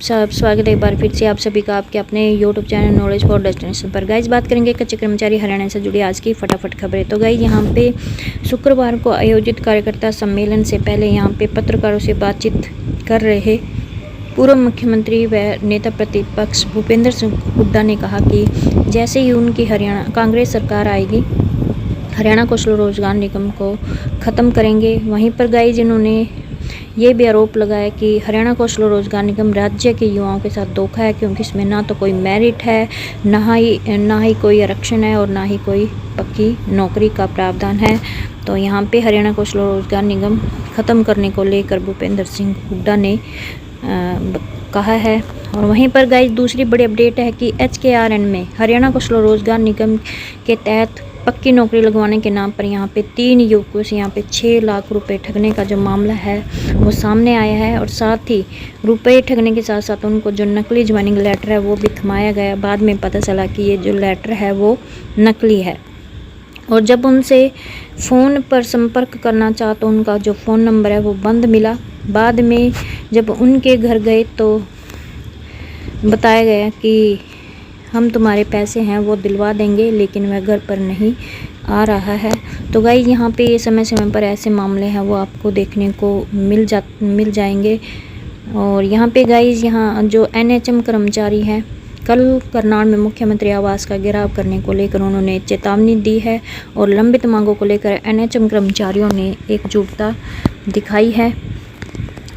सब स्वागत है एक बार फिर से आप सभी का आपके अपने YouTube channel knowledge for destination पर। गाइज बात करेंगे कच्चे कर्मचारी हरियाणा से जुड़ी आज की फटाफट खबरें। तो गाइज यहाँ पे शुक्रवार को आयोजित कार्यकर्ता सम्मेलन से पहले यहाँ पे पत्रकारों से बातचीत कर रहे पूर्व मुख्यमंत्री व नेता प्रतिपक्ष भूपेंद्र सिंह हुड्डा ने कहा कि जैसे ही उनकी हरियाणा कांग्रेस सरकार आएगी हरियाणा कौशल रोजगार निगम को ख़त्म करेंगे। वहीं पर गाइज इन्होंने ये भी आरोप लगाया कि हरियाणा कौशल रोजगार निगम राज्य के युवाओं के साथ धोखा है, क्योंकि इसमें ना तो कोई मेरिट है, ना ही कोई आरक्षण है और ना ही कोई पक्की नौकरी का प्रावधान है। तो यहाँ पे हरियाणा कौशल रोजगार निगम ख़त्म करने को लेकर भूपेंद्र सिंह हुड्डा ने कहा है। और वहीं पर गाइस दूसरी बड़ी अपडेट है कि HKRN में हरियाणा कौशल रोजगार निगम के तहत पक्की नौकरी लगवाने के नाम पर यहाँ पे 3 युवकों से यहाँ पे 6 लाख रुपए ठगने का जो मामला है वो सामने आया है। और साथ ही रुपए ठगने के साथ साथ उनको जो नकली ज्वाइनिंग लेटर है वो भी थमाया गया। बाद में पता चला कि ये जो लेटर है वो नकली है। और जब उनसे फ़ोन पर संपर्क करना चाहा तो उनका जो फ़ोन नंबर है वो बंद मिला। बाद में जब उनके घर गए तो बताया गया कि हम तुम्हारे पैसे हैं वो दिलवा देंगे, लेकिन वह घर पर नहीं आ रहा है। तो गाइस यहाँ पे ये समय समय पर ऐसे मामले हैं वो आपको देखने को मिल जाएंगे। और यहाँ पे गाइस यहाँ जो NHM कर्मचारी हैं, कल करनाल में मुख्यमंत्री आवास का घेराव करने को लेकर उन्होंने चेतावनी दी है और लंबित मांगों को लेकर NHM कर्मचारियों ने एकजुटता दिखाई है।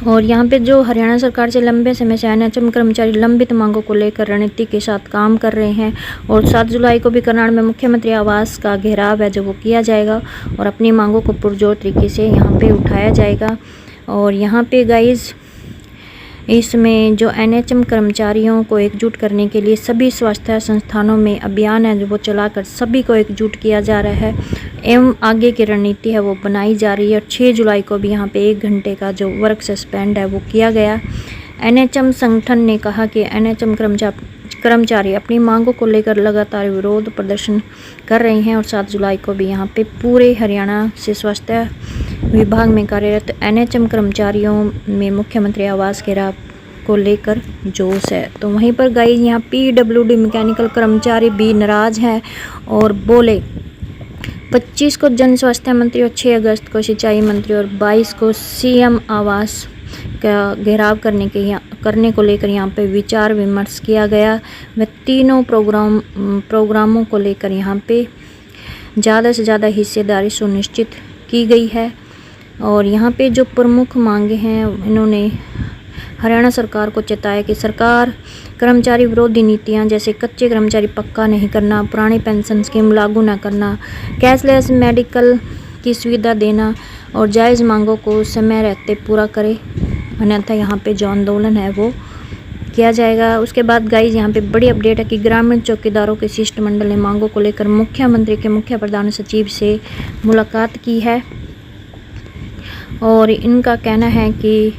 और यहाँ पे जो हरियाणा सरकार से लंबे समय से NHM कर्मचारी लंबित मांगों को लेकर रणनीति के साथ काम कर रहे हैं। और 7 जुलाई को भी करनाल में मुख्यमंत्री आवास का घेराव है जो वो किया जाएगा और अपनी मांगों को पुरजोर तरीके से यहाँ पे उठाया जाएगा। और यहाँ पे गाइज इसमें जो NHM कर्मचारियों को एकजुट करने के लिए सभी स्वास्थ्य संस्थानों में अभियान है जो वो चलाकर सभी को एकजुट किया जा रहा है एवं आगे की रणनीति है वो बनाई जा रही है। और 6 जुलाई को भी यहाँ पे 1 घंटे का जो वर्क सस्पेंड है वो किया गया। NHM संगठन ने कहा कि NHM कर्मचारी अपनी मांगों को लेकर लगातार विरोध प्रदर्शन कर रहे हैं। और 7 जुलाई को भी यहाँ पे पूरे हरियाणा से स्वास्थ्य विभाग में कार्यरत NHM कर्मचारियों में मुख्यमंत्री आवास घेराव को लेकर जोश है। तो वहीं पर गाइस यहाँ PWD मैकेनिकल कर्मचारी भी नाराज हैं और बोले 25 को जन स्वास्थ्य मंत्री और 6 अगस्त को सिंचाई मंत्री और 22 को CM आवास का घेराव करने को लेकर यहाँ पे विचार विमर्श किया गया। व तीनों प्रोग्रामों को लेकर यहाँ पे ज़्यादा से ज़्यादा हिस्सेदारी सुनिश्चित की गई है। और यहाँ पे जो प्रमुख मांगे हैं इन्होंने हरियाणा सरकार को चेताया कि सरकार कर्मचारी विरोधी नीतियाँ जैसे कच्चे कर्मचारी पक्का नहीं करना, पुरानी पेंशन स्कीम लागू न करना, कैशलेस मेडिकल की सुविधा देना और जायज़ मांगों को समय रहते पूरा करे, अन्यथा यहाँ पे जो आंदोलन है वो किया जाएगा। उसके बाद गाइज यहाँ पे बड़ी अपडेट है कि ग्रामीण चौकीदारों के शिष्टमंडल ने मांगों को लेकर मुख्यमंत्री के मुख्य प्रधान सचिव से मुलाकात की है। और इनका कहना है कि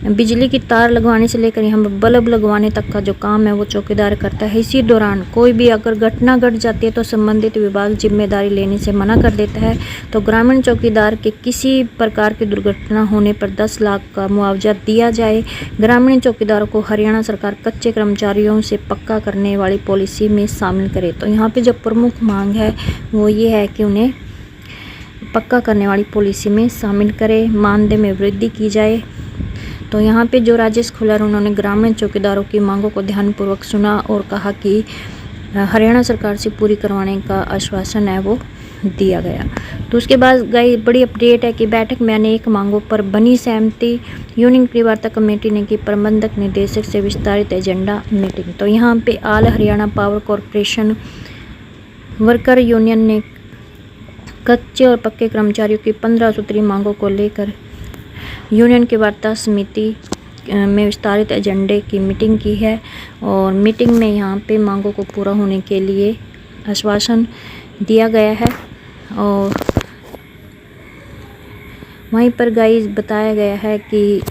बिजली की तार लगवाने से लेकर यहाँ बल्ब लगवाने तक का जो काम है वो चौकीदार करता है। इसी दौरान कोई भी अगर घटना घट जाती है तो संबंधित विभाग जिम्मेदारी लेने से मना कर देता है। तो ग्रामीण चौकीदार के किसी प्रकार की दुर्घटना होने पर 10 लाख का मुआवजा दिया जाए। ग्रामीण चौकीदारों को हरियाणा सरकार कच्चे कर्मचारियों से पक्का करने वाली पॉलिसी में शामिल करे। तो यहाँ पर जो प्रमुख मांग है वो ये है कि उन्हें पक्का करने वाली पॉलिसी में शामिल करे, मानदेय में वृद्धि की जाए। तो यहाँ पे जो राजेश खुल्लर उन्होंने ग्रामीण चौकीदारों की मांगों को ध्यानपूर्वक सुना और कहा कि हरियाणा सरकार से पूरी करवाने का आश्वासन है वो दिया गया। तो उसके बाद गई बड़ी अपडेट है कि बैठक में अनेक मांगों पर बनी सहमति। यूनियन परिवार्ता कमेटी ने की प्रबंधक निदेशक से विस्तारित एजेंडा मीटिंग। तो यहाँ पे all Haryana power corporation worker union ने कच्चे और पक्के कर्मचारियों की 15 सूत्री मांगों को लेकर यूनियन की वार्ता समिति में विस्तारित एजेंडे की मीटिंग की है। और मीटिंग में यहाँ पे मांगों को पूरा होने के लिए आश्वासन दिया गया है। और वहीं पर गाइस बताया गया है कि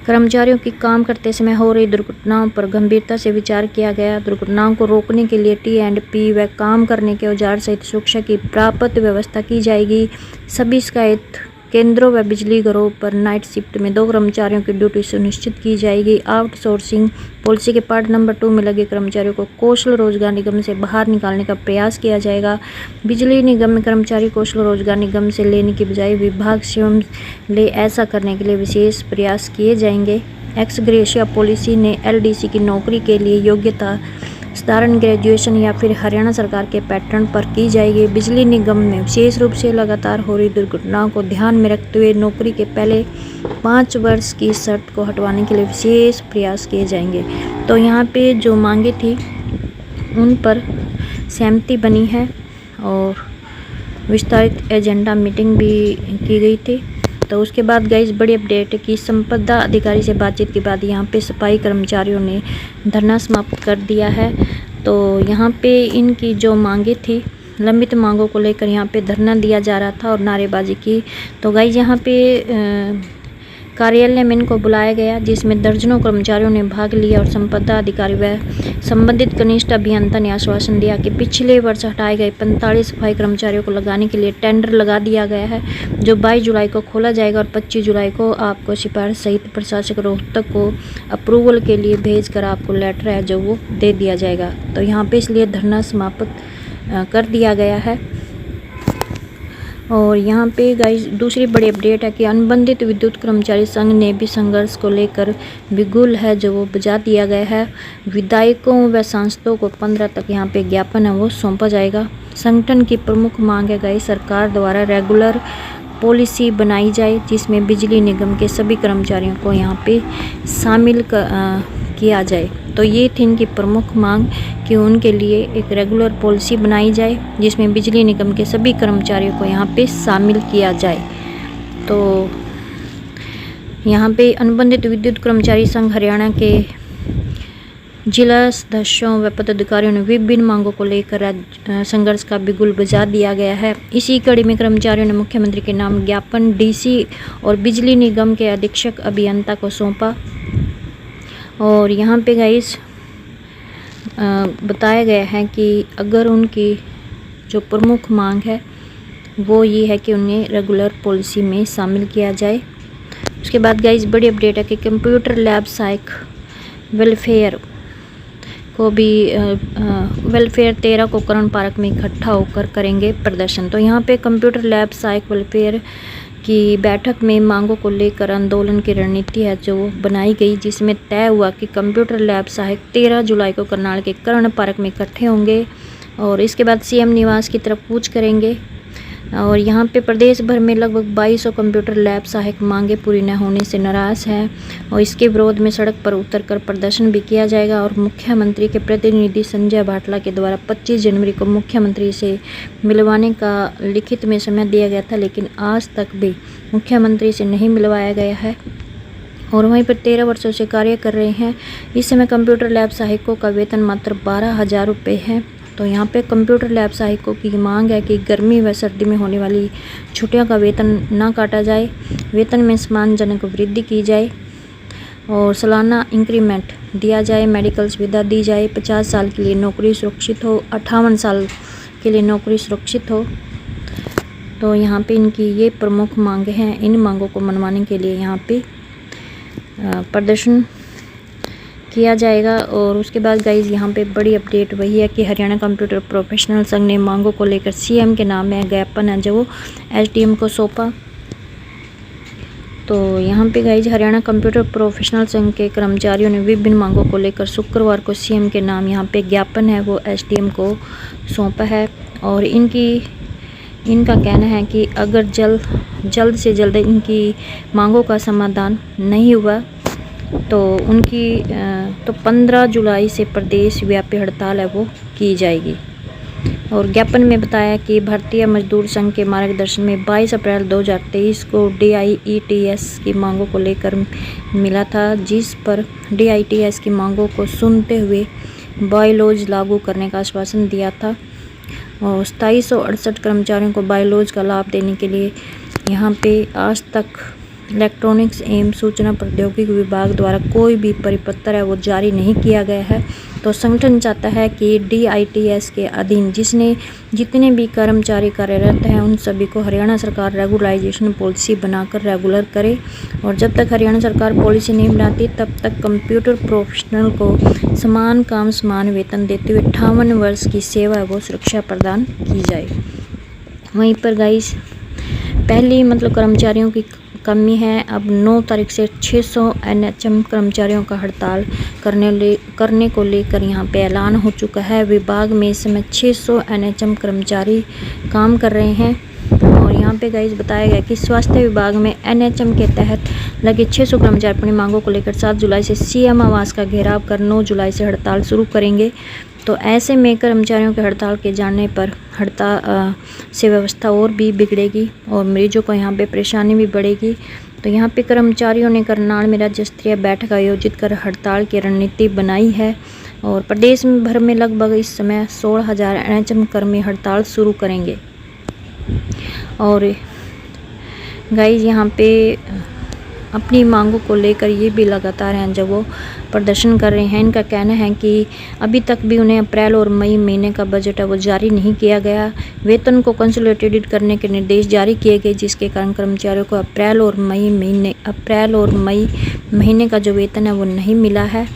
कर्मचारियों की काम करते समय हो रही दुर्घटनाओं पर गंभीरता से विचार किया गया। दुर्घटनाओं को रोकने के लिए T&P व काम करने के औजार सहित सुरक्षा की पर्याप्त व्यवस्था की जाएगी। सभी शिकायत केंद्रों व बिजली घरों पर नाइट शिफ्ट में 2 कर्मचारियों की ड्यूटी सुनिश्चित की जाएगी। आउटसोर्सिंग पॉलिसी के पार्ट नंबर 2 में लगे कर्मचारियों को कौशल रोजगार निगम से बाहर निकालने का प्रयास किया जाएगा। बिजली निगम में कर्मचारी कौशल रोजगार निगम से लेने की बजाय विभाग स्वयं ले, ऐसा करने के लिए विशेष प्रयास किए जाएंगे। एक्स ग्रेशिया पॉलिसी ने एलडीसी की नौकरी के लिए योग्यता साधारण ग्रेजुएशन या फिर हरियाणा सरकार के पैटर्न पर की जाएगी। बिजली निगम में विशेष रूप से लगातार हो रही दुर्घटनाओं को ध्यान में रखते हुए नौकरी के पहले 5 वर्ष की शर्त को हटवाने के लिए विशेष प्रयास किए जाएंगे। तो यहाँ पे जो मांगे थी उन पर सहमति बनी है और विस्तारित एजेंडा मीटिंग भी की गई थी। तो उसके बाद गाइस बड़ी अपडेट है कि संपदा अधिकारी से बातचीत के बाद यहाँ पे सफाई कर्मचारियों ने धरना समाप्त कर दिया है। तो यहाँ पे इनकी जो मांगे थी, लंबित मांगों को लेकर यहाँ पे धरना दिया जा रहा था और नारेबाजी की। तो गाइस यहाँ पे कार्यालय में इनको बुलाया गया, जिसमें दर्जनों कर्मचारियों ने भाग लिया और संपदा अधिकारी व संबंधित कनिष्ठ अभियंता ने आश्वासन दिया कि पिछले वर्ष हटाए गए 45 सफाई कर्मचारियों को लगाने के लिए टेंडर लगा दिया गया है, जो 22 जुलाई को खोला जाएगा और 25 जुलाई को आपको सिफारिश सहित प्रशासक रोहतक को अप्रूवल के लिए भेजकर आपको लेटर है जो वो दे दिया जाएगा। तो यहाँ पे इसलिए धरना समाप्त कर दिया गया है। और यहाँ पे गाइस दूसरी बड़ी अपडेट है कि अनुबंधित विद्युत कर्मचारी संघ ने भी संघर्ष को लेकर बिगुल है जो वो बजा दिया गया है। विधायकों व सांसदों को 15 तक यहाँ पे ज्ञापन है वो सौंपा जाएगा। संगठन की प्रमुख मांग है गाइस सरकार द्वारा रेगुलर पॉलिसी बनाई जाए, जिसमें बिजली निगम के सभी कर्मचारियों को यहाँ पे शामिल किया जाए। तो ये थी इनकी प्रमुख मांग कि उनके लिए एक रेगुलर पॉलिसी बनाई जाए, जिसमें बिजली निगम के सभी कर्मचारियों को यहाँ पे शामिल किया जाए। तो यहाँ पे अनुबंधित विद्युत कर्मचारी संघ हरियाणा के जिला सदस्यों व पदाधिकारियों ने विभिन्न मांगों को लेकर संघर्ष का बिगुल बजा दिया गया है। इसी कड़ी में कर्मचारियों ने मुख्यमंत्री के नाम ज्ञापन डीसी और बिजली निगम के अधीक्षक अभियंता को सौंपा। और यहाँ पे गाइस बताया गया है कि अगर उनकी जो प्रमुख मांग है वो ये है कि उन्हें रेगुलर पॉलिसी में शामिल किया जाए। उसके बाद गाइस बड़ी अपडेट है कि कंप्यूटर लैब सहायक वेलफेयर को भी वेलफेयर 13 को करण पार्क में इकट्ठा होकर करेंगे प्रदर्शन। तो यहाँ पे कंप्यूटर लैब सहायक वेलफेयर की बैठक में मांगों को लेकर आंदोलन की रणनीति है जो बनाई गई, जिसमें तय हुआ कि कंप्यूटर लैब सहायक 13 जुलाई को करनाल के कर्ण पार्क में इकट्ठे होंगे और इसके बाद सीएम निवास की तरफ कूच करेंगे। और यहाँ पे प्रदेश भर में लगभग 2200 कंप्यूटर लैब सहायक मांगे पूरी न होने से नाराज़ है और इसके विरोध में सड़क पर उतरकर प्रदर्शन भी किया जाएगा। और मुख्यमंत्री के प्रतिनिधि संजय भाटला के द्वारा 25 जनवरी को मुख्यमंत्री से मिलवाने का लिखित में समय दिया गया था, लेकिन आज तक भी मुख्यमंत्री से नहीं मिलवाया गया है और वहीं पर 13 वर्षों से कार्य कर रहे हैं। इस समय कंप्यूटर लैब सहायकों का वेतन मात्र 12,000 रुपये है। तो यहाँ पे कंप्यूटर लैब सहायकों की मांग है कि गर्मी व सर्दी में होने वाली छुट्टियों का वेतन ना काटा जाए, वेतन में सम्मानजनक वृद्धि की जाए और सालाना इंक्रीमेंट दिया जाए, मेडिकल सुविधा दी जाए, 50 साल के लिए नौकरी सुरक्षित हो, 58 साल के लिए नौकरी सुरक्षित हो। तो यहाँ पे इनकी ये प्रमुख मांग हैं। इन मांगों को मनवाने के लिए यहाँ पे प्रदर्शन किया जाएगा। और उसके बाद गाइज यहाँ पे बड़ी अपडेट वही है कि हरियाणा कंप्यूटर प्रोफेशनल संघ ने मांगों को लेकर सीएम के नाम में ज्ञापन है जो वो एसडीएम को सौंपा। तो यहाँ पे गाइज हरियाणा कंप्यूटर प्रोफेशनल संघ के कर्मचारियों ने विभिन्न मांगों को लेकर शुक्रवार को सीएम के नाम यहाँ पे ज्ञापन है वो एसडीएम को सौंपा है। और इनका कहना है कि अगर जल्द से जल्द इनकी मांगों का समाधान नहीं हुआ तो 15 जुलाई से प्रदेश व्यापी हड़ताल है वो की जाएगी। और ज्ञापन में बताया कि भारतीय मजदूर संघ के मार्गदर्शन में 22 अप्रैल 2023 को DIETS की मांगों को लेकर मिला था, जिस पर DIETS की मांगों को सुनते हुए बायलॉज लागू करने का आश्वासन दिया था। और 2768 कर्मचारियों को बायलॉज का लाभ देने के लिए यहाँ पे आज तक इलेक्ट्रॉनिक्स एवं सूचना प्रौद्योगिकी विभाग द्वारा कोई भी परिपत्र है वो जारी नहीं किया गया है। तो संगठन चाहता है कि DITS के अधीन जितने भी कर्मचारी कार्यरत हैं उन सभी को हरियाणा सरकार रेगुलाइजेशन पॉलिसी बनाकर रेगुलर करे, और जब तक हरियाणा सरकार पॉलिसी नहीं बनाती तब तक कंप्यूटर प्रोफेशनल को समान काम समान वेतन देते हुए 58 वर्ष की सेवा वो सुरक्षा प्रदान की जाए। वहीं पर गाइस पहली कर्मचारियों की कमी है। अब 9 तारीख से 600 NHM कर्मचारियों का हड़ताल करने को लेकर यहाँ पे ऐलान हो चुका है। विभाग में इस समय 600 NHM कर्मचारी काम कर रहे हैं, और यहाँ पे गाइस बताया गया कि स्वास्थ्य विभाग में NHM के तहत लगे 600 कर्मचारी अपनी मांगों को लेकर 7 जुलाई से CM आवास का घेराव कर 9 जुलाई से हड़ताल शुरू करेंगे। तो ऐसे में कर्मचारियों के हड़ताल के जाने पर हड़ताल से व्यवस्था और भी बिगड़ेगी और मरीजों को यहाँ पे परेशानी भी बढ़ेगी। तो यहाँ पे कर्मचारियों ने करनाल में राज्य स्तरीय बैठक आयोजित कर हड़ताल की रणनीति बनाई है, और प्रदेश में भर में लगभग इस समय 16,000 NHM कर्मी हड़ताल शुरू करेंगे। और गाइस यहाँ पे अपनी मांगों को लेकर ये भी लगातार हैं जब वो प्रदर्शन कर रहे हैं। इनका कहना है कि अभी तक भी उन्हें अप्रैल और मई महीने का बजट है वो जारी नहीं किया गया। वेतन को कंसोलिडेटेड करने के निर्देश जारी किए गए, जिसके कारण कर्मचारियों को अप्रैल और मई महीने का जो वेतन है वो नहीं मिला है।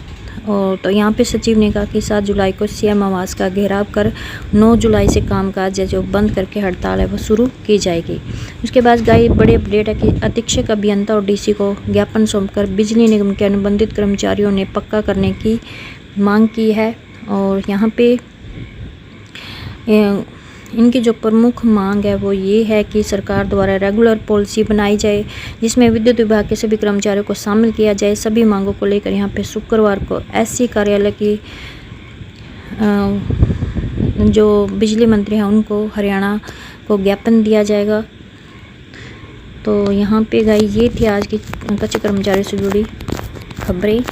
और तो यहाँ पे सचिव ने कहा कि 7 जुलाई को CM आवास का घेराव कर 9 जुलाई से कामकाज जो बंद करके हड़ताल है वो शुरू की जाएगी। उसके बाद गाइस बड़ी अपडेट है कि अधीक्षक अभियंता और DC को ज्ञापन सौंपकर बिजली निगम के अनुबंधित कर्मचारियों ने पक्का करने की मांग की है। और यहाँ पे इनकी जो प्रमुख मांग है वो ये है कि सरकार द्वारा रेगुलर पॉलिसी बनाई जाए जिसमें विद्युत विभाग के सभी कर्मचारियों को शामिल किया जाए। सभी मांगों को लेकर यहाँ पे शुक्रवार को SC कार्यालय की जो बिजली मंत्री हैं उनको हरियाणा को ज्ञापन दिया जाएगा। तो यहाँ पे गाइस ये थी आज की कच्चे कर्मचारियों से जुड़ी खबरें।